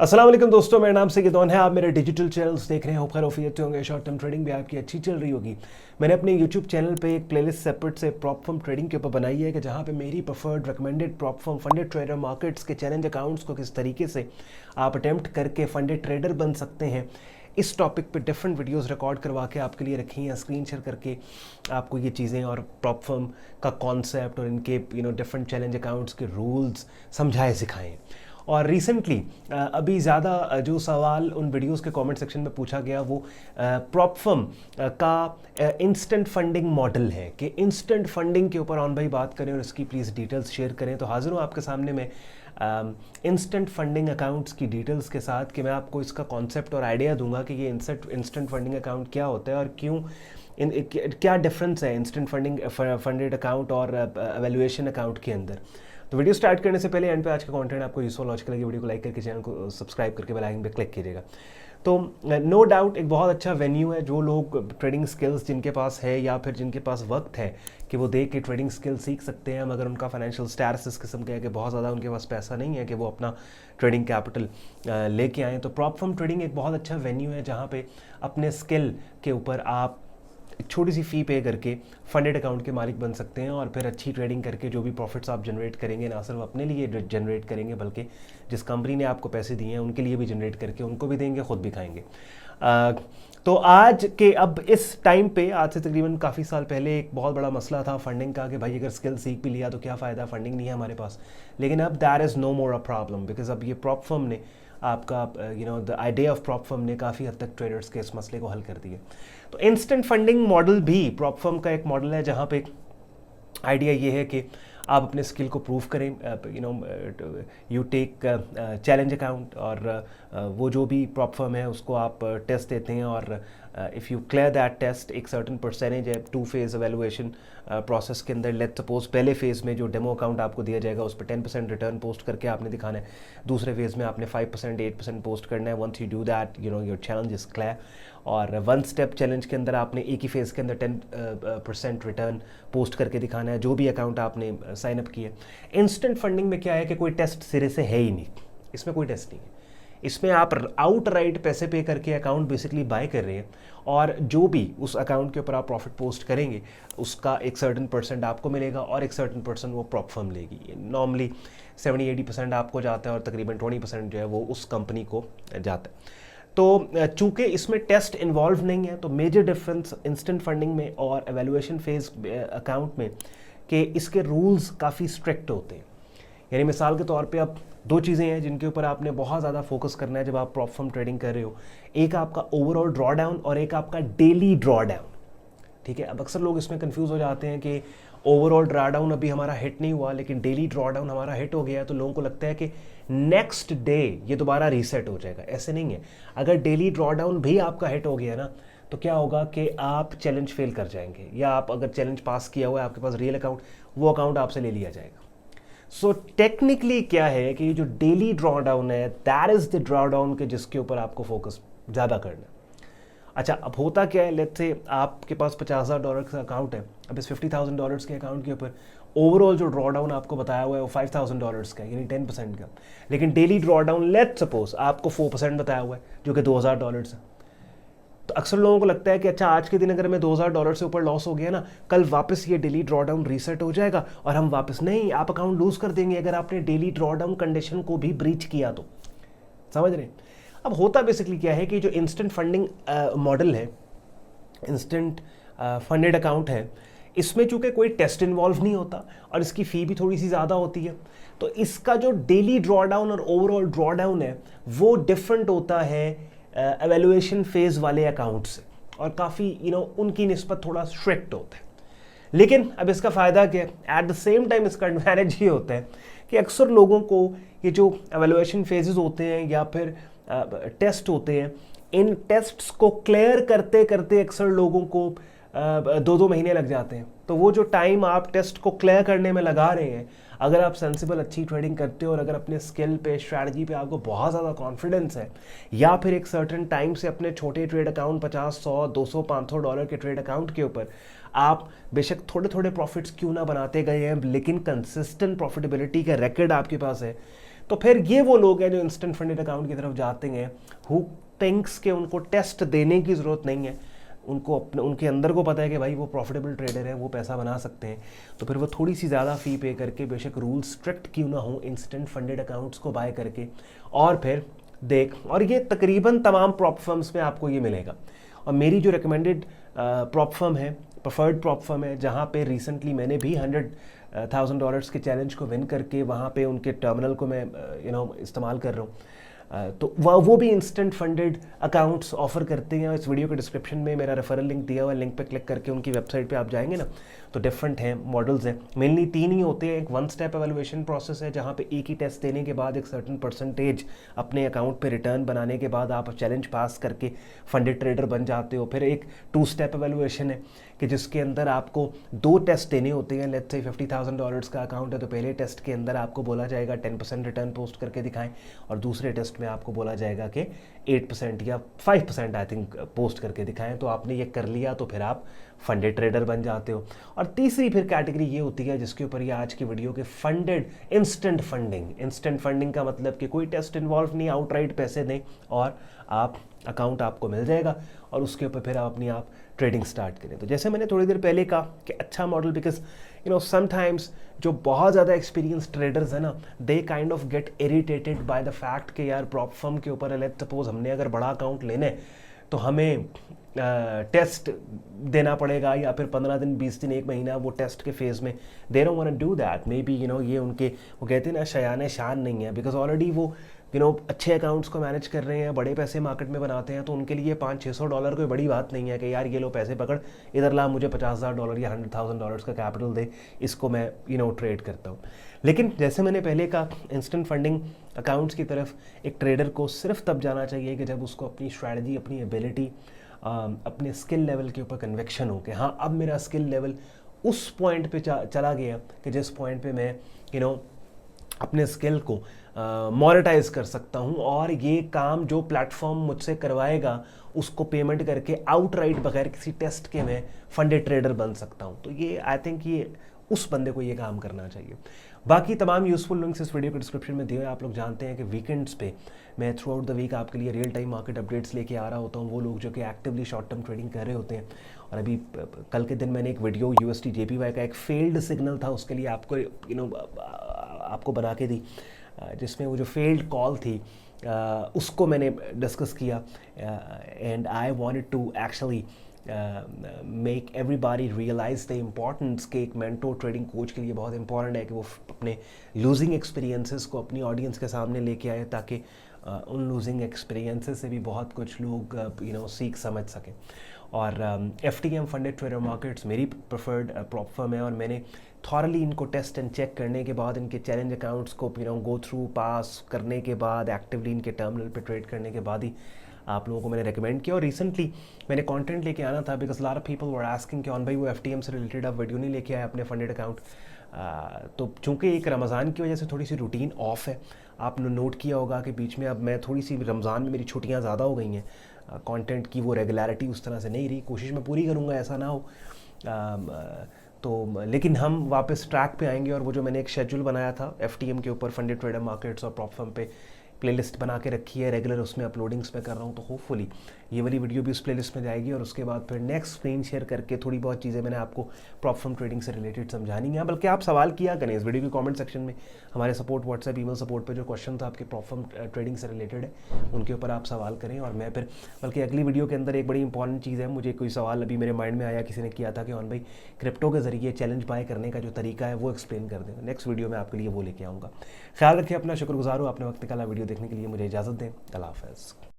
अस्सलाम वालेकुम दोस्तों, मेरा नाम सिगिदौन है। आप मेरे डिजिटल चैनल्स देख रहे हैं। खैर वफियत होंगे। शॉर्ट टर्म ट्रेडिंग भी आपकी अच्छी चल रही होगी। मैंने अपने यूट्यूब चैनल पे एक प्लेलिस्ट सेपरेट से प्रॉप फर्म ट्रेडिंग के ऊपर बनाई है कि जहाँ पे मेरी preferred recommended prop firm funded trader markets के चैलेंज अकाउंट्स को किस तरीके से आप अटैम्प्ट करके फंडेड ट्रेडर बन सकते हैं, इस टॉपिक पे डिफरेंट वीडियोस रिकॉर्ड करवा के आपके लिए रखी हैं, स्क्रीन शेयर करके आपको ये चीज़ें और प्रॉप फर्म का कॉन्सेप्ट और इनके डिफरेंट चैलेंज अकाउंट्स के रूल्स समझाए सिखाएं। और रिसेंटली अभी ज़्यादा जो सवाल उन वीडियोस के कमेंट सेक्शन में पूछा गया वो प्रॉप फर्म का इंस्टेंट फंडिंग मॉडल है कि इंस्टेंट फंडिंग के ऊपर ऑन भाई बात करें और इसकी प्लीज़ डिटेल्स शेयर करें। तो हाजिर हूँ आपके सामने में इंस्टेंट फंडिंग अकाउंट्स की डिटेल्स के साथ कि मैं आपको इसका कॉन्सेप्ट और आइडिया दूंगा कि ये इंस्टेंट फंडिंग अकाउंट क्या होता है और क्यों क्या डिफरेंस है इंस्टेंट फंडेड अकाउंट और एवेल्युएशन अकाउंट के अंदर। तो वीडियो स्टार्ट करने से पहले एंड पे आज का कंटेंट आपको यूजफुल लॉजिकल लगे, वीडियो को लाइक करके चैनल को सब्सक्राइब करके बेल आइकन पे क्लिक कीजिएगा। तो नो डाउट एक बहुत अच्छा वेन्यू है। जो लोग ट्रेडिंग स्किल्स जिनके पास है या फिर जिनके पास वक्त है कि वो देख के ट्रेडिंग स्किल सीख सकते हैं, मगर उनका फाइनेंशियल स्टेटस इस किस्म का है कि बहुत ज़्यादा उनके पास पैसा नहीं है कि वो अपना ट्रेडिंग कैपिटल लेके आएँ, तो प्रॉप फर्म ट्रेडिंग एक बहुत अच्छा वेन्यू है जहाँ पे अपने स्किल के ऊपर आप एक छोटी सी फ़ी पे करके फंडेड अकाउंट के मालिक बन सकते हैं और फिर अच्छी ट्रेडिंग करके जो भी प्रॉफिट्स आप जनरेट करेंगे ना सिर्फ अपने लिए जनरेट करेंगे बल्कि जिस कंपनी ने आपको पैसे दिए हैं उनके लिए भी जनरेट करके उनको भी देंगे, खुद भी खाएंगे। तो आज के अब इस टाइम पे आज से तकरीबन काफ़ी साल पहले एक बहुत बड़ा मसला था फंडिंग का कि भाई अगर स्किल सीख भी लिया तो क्या फ़ायदा, फंडिंग नहीं है हमारे पास। लेकिन अब that is no more a problem because अब ये प्रॉप फर्म ने आपका the idea of prop firm ने काफ़ी हद तक ट्रेडर्स के इस मसले को हल कर दिया। तो इंस्टेंट फंडिंग मॉडल भी प्रॉप फर्म का एक मॉडल है जहाँ पे आइडिया ये है कि आप अपने स्किल को प्रूव करें, यू टेक चैलेंज अकाउंट और वो जो भी प्रॉप फर्म है उसको आप टेस्ट देते हैं और if you clear that test एक सर्टन परसेंटेज है 2 फेज़ एवेलुएशन प्रोसेस के अंदर। लेट्स सपोज पहले फेज़ में जो डेमो अकाउंट आपको दिया जाएगा उस पर 10% रिटर्न पोस्ट करके आपने दिखाना है, दूसरे फेज़ में आपने 5% 8% पोस्ट करना है। Once you do that your challenge is clear. और 1 स्टेप चैलेंज के अंदर आपने एक ही फेज़ के अंदर 10% रिटर्न पोस्ट करके दिखाना है जो भी अकाउंट आपने साइन अप किया। इंस्टेंट फंडिंग में क्या है कि कोई टेस्ट सिरे से है ही नहीं, इसमें कोई टेस्ट नहीं है। इसमें आप आउट राइट पैसे पे करके अकाउंट बेसिकली बाय कर रहे हैं और जो भी उस अकाउंट के ऊपर आप प्रॉफिट पोस्ट करेंगे उसका एक सर्टन परसेंट आपको मिलेगा और एक सर्टन परसेंट वो प्रॉप फर्म लेगी। नॉर्मली 70-80% आपको जाता है और तकरीबन 20% जो है वो उस कंपनी को जाता है। तो चूंकि इसमें टेस्ट इन्वॉल्व नहीं है तो मेजर डिफरेंस इंस्टेंट फंडिंग में और एवेल्युएशन फेज अकाउंट में कि इसके रूल्स काफ़ी स्ट्रिक्ट होते हैं। यानी मिसाल के तौर पे अब 2 चीज़ें हैं जिनके ऊपर आपने बहुत ज़्यादा फोकस करना है जब आप प्रॉप फर्म ट्रेडिंग कर रहे हो। एक आपका ओवरऑल ड्रॉ डाउन और एक आपका डेली ड्रॉ डाउन। ठीक है, अब अक्सर लोग इसमें कंफ्यूज हो जाते हैं कि ओवरऑल ड्रॉ डाउन अभी हमारा हिट नहीं हुआ लेकिन डेली ड्रॉ डाउन हमारा हिट हो गया है, तो लोगों को लगता है कि नेक्स्ट डे ये दोबारा रीसेट हो जाएगा। ऐसे नहीं है। अगर डेली ड्रॉ डाउन भी आपका हिट हो गया ना तो क्या होगा कि आप चैलेंज फेल कर जाएंगे, या आप अगर चैलेंज पास किया हुआ है आपके पास रियल अकाउंट, वो अकाउंट आपसे ले लिया जाएगा। सो टेक्निकली क्या है कि जो डेली ड्रॉ डाउन है that is the draw down के जिसके ऊपर आपको फोकस ज़्यादा करना है। अच्छा, अब होता क्या है, लेट्स से आपके पास $50,000 का अकाउंट है। अब इस $50,000 के अकाउंट के ऊपर ओवरऑल जो ड्रॉ डाउन आपको बताया हुआ है वो $5,000 का यानी 10% का, लेकिन daily draw down let's suppose आपको 4% बताया हुआ है जो कि $2,000 है। तो अक्सर लोगों को लगता है कि अच्छा आज के दिन अगर मैं $2,000 से ऊपर लॉस हो गया ना, कल वापस ये डेली ड्रॉ डाउन रीसेट हो जाएगा और हम वापस, नहीं, आप अकाउंट लूज कर देंगे अगर आपने डेली ड्रॉ डाउन कंडीशन को भी ब्रीच किया तो। समझ रहे हैं? अब होता बेसिकली क्या है कि जो इंस्टेंट फंडिंग मॉडल है, इंस्टेंट फंडेड अकाउंट है, इसमें चूंकि कोई टेस्ट इन्वॉल्व नहीं होता और इसकी फ़ी भी थोड़ी सी ज़्यादा होती है, तो इसका जो डेली ड्रॉ डाउन और ओवरऑल ड्रॉ डाउन है वो डिफरेंट होता है एवेल्युएशन फेज़ वाले अकाउंट से और काफ़ी उनकी निस्बत थोड़ा स्ट्रिक्ट होता है। लेकिन अब इसका फ़ायदा क्या है, एट द सेम टाइम इसका एडवांटेज ये होता है कि अक्सर लोगों को ये जो एवेल्युएशन फेजेस होते हैं या फिर टेस्ट होते हैं, इन टेस्ट्स को क्लियर करते करते अक्सर लोगों को 2-2 महीने लग जाते हैं। तो वो जो टाइम आप टेस्ट को क्लियर करने में लगा रहे हैं, अगर आप सेंसिबल अच्छी ट्रेडिंग करते हो और अगर अपने स्किल पे स्ट्रैटेजी पे आपको बहुत ज़्यादा कॉन्फिडेंस है, या फिर एक सर्टेन टाइम से अपने छोटे ट्रेड अकाउंट $50, $100, $200, $500 के ट्रेड अकाउंट के ऊपर आप बेशक थोड़े थोड़े प्रॉफिट्स क्यों ना बनाते गए हैं लेकिन कंसिस्टेंट प्रॉफिटेबिलिटी का रिकॉर्ड आपके पास है, तो फिर ये वो लोग हैं जो इंस्टेंट फंडेड अकाउंट की तरफ जाते हैं, हु थिंक्स के उनको टेस्ट देने की ज़रूरत नहीं है, उनको अपने उनके अंदर को पता है कि भाई वो प्रॉफिटेबल ट्रेडर है, वो पैसा बना सकते हैं, तो फिर वो थोड़ी सी ज़्यादा फ़ी पे करके, बेशक रूल स्ट्रिक्ट क्यों ना हो, इंस्टेंट फंडेड अकाउंट्स को बाय करके और फिर और ये तकरीबन तमाम प्रॉप फर्म्स में आपको ये मिलेगा। और मेरी जो रिकमेंडेड प्रॉप फर्म है, प्रेफर्ड प्रॉप फर्म है, जहाँ पे रिसेंटली मैंने भी $100,000 के चैलेंज को विन करके वहाँ पे उनके टर्मिनल को मैं इस्तेमाल कर रहा हूँ, तो वो भी इंस्टेंट फंडेड अकाउंट्स ऑफर करते हैं। इस वीडियो के डिस्क्रिप्शन में मेरा रेफरल लिंक दिया हुआ है, लिंक पे क्लिक करके उनकी वेबसाइट पे आप जाएंगे ना, तो डिफरेंट हैं, मॉडल्स हैं, मेनली 3 ही होते हैं। एक 1 स्टेप एवेलुएशन प्रोसेस है जहाँ पे एक ही टेस्ट देने के बाद एक सर्टेन परसेंटेज अपने अकाउंट पे रिटर्न बनाने के बाद आप चैलेंज पास करके फंडेड ट्रेडर बन जाते हो। फिर एक 2 स्टेप एवेलुएशन है कि जिसके अंदर आपको 2 टेस्ट देने होते हैं। लेट्स से $50,000 का अकाउंट है, तो पहले टेस्ट के अंदर आपको बोला जाएगा 10% रिटर्न पोस्ट करके दिखाएं, और दूसरे टेस्ट में आपको बोला जाएगा कि 8% या 5% आई थिंक पोस्ट करके दिखाएं। तो आपने ये कर लिया तो फिर आप फंडेड ट्रेडर बन जाते हो। और तीसरी फिर कैटेगरी ये होती है जिसके ऊपर ये आज की वीडियो के funded instant funding. Instant funding का मतलब कि कोई टेस्ट इन्वॉल्व नहीं, आउटराइट पैसे दें और आप अकाउंट आपको मिल जाएगा और उसके ऊपर फिर आप अपनी आप ट्रेडिंग स्टार्ट करें। तो जैसे मैंने थोड़ी देर पहले कहा कि अच्छा मॉडल, बिकॉज समटाइम्स जो बहुत ज़्यादा एक्सपीरियंस ट्रेडर्स है ना, they kind of get irritated by the fact कि यार प्रॉप फर्म के ऊपर लेट्स सपोज हमने अगर बड़ा अकाउंट लेना है तो हमें टेस्ट देना पड़ेगा, या फिर 15 दिन 20 दिन 1 महीना वो टेस्ट के फेज़ में they don't want to do that. Maybe ये उनके वो कहते हैं ना शयान शान नहीं है, बिकॉज ऑलरेडी वो अच्छे अकाउंट्स को मैनेज कर रहे हैं, बड़े पैसे मार्केट में बनाते हैं, तो उनके लिए $500-600 कोई बड़ी बात नहीं है कि यार ये लो पैसे पकड़, इधर ला मुझे $50,000 या $100,000 का कैपिटल दे, इसको मैं ट्रेड करता हूँ। लेकिन जैसे मैंने पहले कहा, इंस्टेंट फंडिंग अकाउंट्स की तरफ एक ट्रेडर को सिर्फ तब जाना चाहिए कि जब उसको अपनी स्ट्रैटेजी, अपनी एबिलिटी, अपने स्किल लेवल के ऊपर कन्विक्शन हो कि हाँ अब मेरा स्किल लेवल उस पॉइंट पे चला गया कि जिस पॉइंट पे मैं अपने स्किल को मोनेटाइज कर सकता हूँ, और ये काम जो प्लेटफॉर्म मुझसे करवाएगा उसको पेमेंट करके आउटराइट बगैर किसी टेस्ट के मैं फंडेड ट्रेडर बन सकता हूँ। तो ये आई थिंक ये उस बंदे को ये काम करना चाहिए। बाकी तमाम यूज़फुल लिंक्स इस वीडियो के डिस्क्रिप्शन में दिए। आप लोग जानते हैं कि वीकेंड्स पे मैं थ्रू आउट द वीक आपके लिए रियल टाइम मार्केट अपडेट्स लेके आ रहा होता हूँ। वो लोग जो कि एक्टिवली शॉर्ट टर्म ट्रेडिंग कर रहे होते हैं, और अभी कल के दिन मैंने एक वीडियो USD JPY का एक फेल्ड सिग्नल था उसके लिए आपको बना के दी, जिसमें वो जो फेल्ड कॉल थी उसको मैंने डिस्कस किया, and I wanted to actually make everybody realize the importance के एक मेंटोर ट्रेडिंग कोच के लिए बहुत इंपॉर्टेंट है कि वो अपने लूजिंग एक्सपीरियंसेस को अपनी ऑडियंस के सामने लेके आए, ताकि उन लूजिंग एक्सपीरियंसेस से भी बहुत कुछ लोग सीख समझ सकें। और FTM फंडेड ट्रेडर मार्केट्स मेरी प्रेफर्ड प्रॉप फर्म है, और मैंने थॉरली इनको टेस्ट एंड चेक करने के बाद, इनके चैलेंज अकाउंट्स को गो थ्रू पास करने के बाद, एक्टिवली इनके टर्मिनल पे ट्रेड करने के बाद ही आप लोगों को मैंने रेकमेंड किया। और रिसेंटली मैंने कंटेंट लेके आना था, because lot of people were asking कि भाई वो FTM से रिलेटेड आप वीडियो नहीं लेके आए अपने फंडेड अकाउंट। तो चूँकि एक रमज़ान की वजह से थोड़ी सी रूटीन ऑफ है, आपने नोट किया होगा कि बीच में अब मैं थोड़ी सी रमज़ान में मेरी छुट्टियाँ ज़्यादा हो गई हैं, कंटेंट की वो रेगुलरिटी उस तरह से नहीं रही। कोशिश मैं पूरी करूँगा ऐसा ना हो, तो लेकिन हम वापस ट्रैक पे आएंगे। और वो जो मैंने एक शेड्यूल बनाया था FTM के ऊपर, फंडेड ट्रेडर मार्केट्स और प्रॉप फर्म पे प्लेलिस्ट बना के रखी है, रेगुलर उसमें अपलोडिंग्स मैं कर रहा हूँ, तो होपफुली ये वाली वीडियो भी उस प्लेलिस्ट में जाएगी। और उसके बाद फिर नेक्स्ट स्क्रीन शेयर करके थोड़ी बहुत चीज़ें मैंने आपको प्रॉप फर्म ट्रेडिंग से रिलेटेड समझानी है। बल्कि आप सवाल किया करें इस वीडियो के कमेंट सेक्शन में, हमारे सपोर्ट व्हाट्सएप ईमेल सपोर्ट पे जो क्वेश्चन आपके प्रॉप फर्म ट्रेडिंग से रिलेटेड है उनके ऊपर आप सवाल करें, और मैं फिर बल्कि अगली वीडियो के अंदर एक बड़ी इंपॉर्टेंट चीज़ है, मुझे कोई सवाल अभी मेरे माइंड में आया, किसी ने किया था कि भाई क्रिप्टो के जरिए चैलेंज बाय करने का जो तरीका है वो एक्सप्लेन कर दें। नेक्स्ट वीडियो में आपके लिए वो लेके आऊँगा। ख्याल रखिए अपना, शुक्रगुजार हूँ आपने वक्त निकाला वीडियो देखने के लिए। मुझे इजाज़त दें, अल्लाह हाफ़िज़।